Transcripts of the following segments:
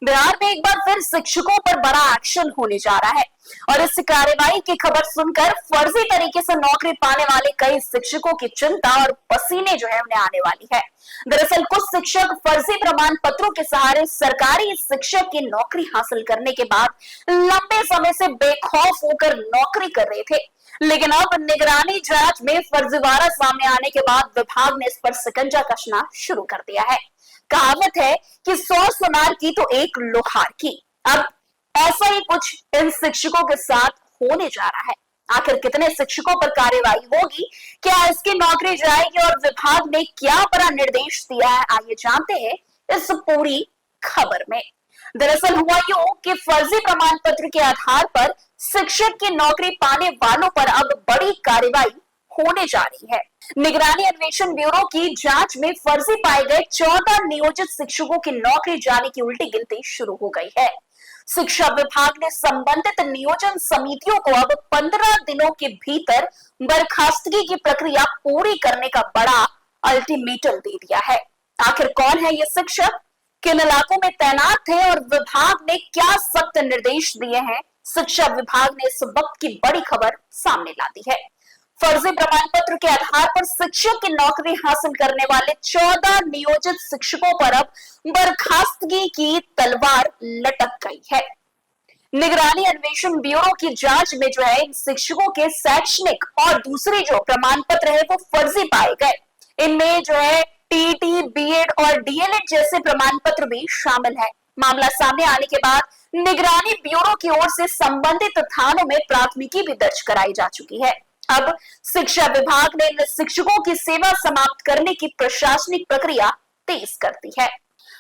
बिहार में एक बार फिर शिक्षकों पर बड़ा एक्शन होने जा रहा है और इस कार्रवाई की खबर सुनकर फर्जी तरीके से नौकरी पाने वाले कई शिक्षकों की चिंता और पसीने जो है उन्हें आने वाली है। दरअसल कुछ शिक्षक फर्जी प्रमाण पत्रों के सहारे सरकारी शिक्षक की नौकरी हासिल करने के बाद लंबे समय से बेखौफ होकर नौकरी कर रहे थे, लेकिन अब निगरानी जांच में फर्जीवाड़ा सामने आने के बाद विभाग ने इस पर शिकंजा कसना शुरू कर दिया है। कहावत है कि 100 सुनार की तो एक लोहार की। अब ऐसा ही कुछ इन शिक्षकों के साथ होने जा रहा है। आखिर कितने शिक्षकों पर कार्रवाई होगी, क्या इसकी नौकरी जाएगी और विभाग ने क्या बड़ा निर्देश दिया है, आइए जानते हैं इस पूरी खबर में। दरअसल हुआ यूं कि फर्जी प्रमाण पत्र के आधार पर शिक्षक की नौकरी पाने वालों पर अब बड़ी कार्रवाई होने जा रही है। निगरानी अन्वेषण ब्यूरो की जांच में फर्जी पाए गए 14 नियोजित शिक्षकों की नौकरी जाने की उल्टी गिनती शुरू हो गई है। शिक्षा विभाग ने संबंधित नियोजन समितियों को अब 15 दिनों के भीतर बर्खास्तगी की प्रक्रिया पूरी करने का बड़ा अल्टीमेटम दे दिया है। आखिर कौन है ये शिक्षक, किन इलाकों में तैनात थे और विभाग ने क्या सख्त निर्देश दिए हैं, शिक्षा विभाग ने इस वक्त की बड़ी खबर सामने ला दी है। फर्जी प्रमाण पत्र के आधार पर शिक्षक की नौकरी हासिल करने वाले 14 नियोजित शिक्षकों पर अब बर्खास्तगी की तलवार लटक गई है। निगरानी अन्वेषण ब्यूरो की जांच में जो है इन शिक्षकों के शैक्षणिक और दूसरे जो प्रमाण पत्र है वो फर्जी पाए गए। इनमें जो है टीटी, बीएड और डीएलएड जैसे प्रमाण पत्र भी शामिल है। मामला सामने आने के बाद निगरानी ब्यूरो की ओर से संबंधित थानों में प्राथमिकी भी दर्ज कराई जा चुकी है। अब शिक्षा विभाग ने इन शिक्षकों की सेवा समाप्त करने की प्रशासनिक प्रक्रिया तेज कर दी है।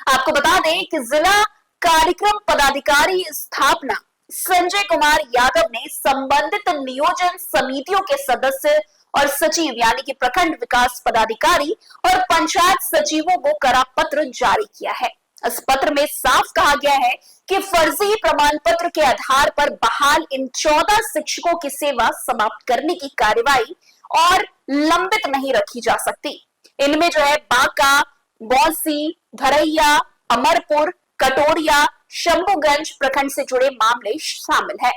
आपको बता दें कि जिला कार्यक्रम पदाधिकारी स्थापना संजय कुमार यादव ने संबंधित नियोजन समितियों के सदस्य और सचिव यानी कि प्रखंड विकास पदाधिकारी और पंचायत सचिवों को कड़ा पत्र जारी किया है। इस पत्र में साफ कहा गया है कि फर्जी प्रमाण पत्र के आधार पर बहाल इन 14 शिक्षकों की सेवा समाप्त करने की कार्रवाई और लंबित नहीं रखी जा सकती। इनमें जो है बांका, बौंसी, धरैया, अमरपुर, कटोरिया, शंभुगंज प्रखंड से जुड़े मामले शामिल है।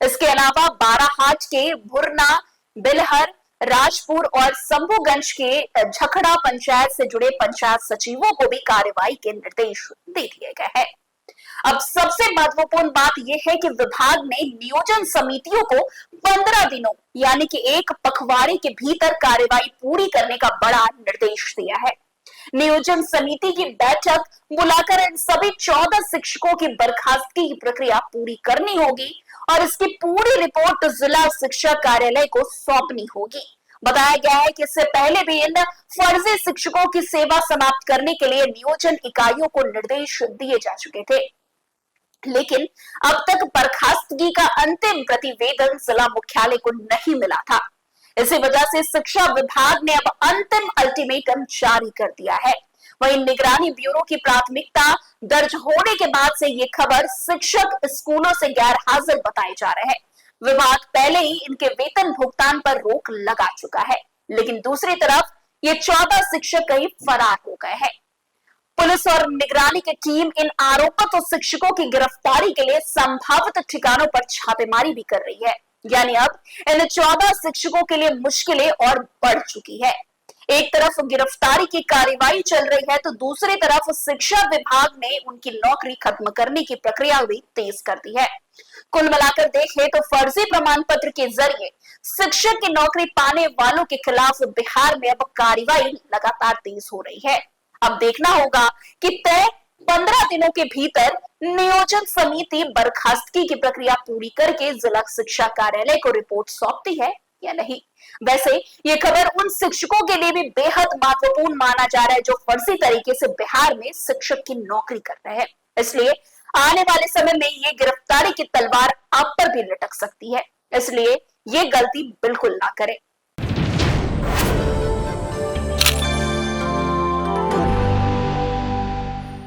इसके अलावा बाराहाट के भुरना, बिलहर, राजपुर और शंभुगंज के झखड़ा पंचायत से जुड़े पंचायत सचिवों को भी कार्रवाई के निर्देश दे दिए गए हैं। अब सबसे महत्वपूर्ण बात यह है कि विभाग ने नियोजन समितियों को 15 दिनों यानी कि एक पखवाड़े के भीतर कार्रवाई पूरी करने का बड़ा निर्देश दिया है। नियोजन समिति की बैठक बुलाकर इन सभी 14 शिक्षकों की बर्खास्तगी की प्रक्रिया पूरी करनी होगी और इसकी पूरी रिपोर्ट जिला शिक्षा कार्यालय को सौंपनी होगी। बताया गया है कि इससे पहले भी इन फर्जी शिक्षकों की सेवा समाप्त करने के लिए नियोजन इकाइयों को निर्देश दिए जा चुके थे, लेकिन अब तक बर्खास्तगी का अंतिम प्रतिवेदन जिला मुख्यालय को नहीं मिला था। इसी वजह से शिक्षा विभाग ने अब अंतिम अल्टीमेटम जारी कर दिया है। वहीं निगरानी ब्यूरो की प्राथमिकता दर्ज होने के बाद से ये खबर शिक्षक स्कूलों से गैर हाजिर बताए जा रहे हैं। विभाग पहले ही इनके वेतन भुगतान पर रोक लगा चुका है, लेकिन दूसरी तरफ ये 14 शिक्षक कहीं फरार हो गए हैं। पुलिस और निगरानी की टीम इन आरोपित शिक्षकों की गिरफ्तारी के लिए संभावित ठिकानों पर छापेमारी भी कर रही है। यानी अब इन 14 शिक्षकों के लिए मुश्किलें और बढ़ चुकी है। एक तरफ गिरफ्तारी की कार्रवाई चल रही है तो दूसरी तरफ शिक्षा विभाग ने उनकी नौकरी खत्म करने की प्रक्रिया भी तेज कर दी है। कुल मिलाकर देखें तो फर्जी प्रमाण पत्र के जरिए शिक्षक की नौकरी पाने वालों के खिलाफ बिहार में अब कार्रवाई लगातार तेज हो रही है। अब देखना होगा कि तय 15 दिनों के भीतर नियोजन समिति बर्खास्तगी की प्रक्रिया पूरी करके जिला शिक्षा कार्यालय को रिपोर्ट सौंपती है या नहीं। वैसे ये खबर उन शिक्षकों के लिए भी बेहद महत्वपूर्ण माना जा रहा है जो फर्जी तरीके से बिहार में शिक्षक की नौकरी कर रहे हैं। इसलिए आने वाले समय में ये गिरफ्तारी की तलवार आप पर भी लटक सकती है, इसलिए ये गलती बिल्कुल ना करें।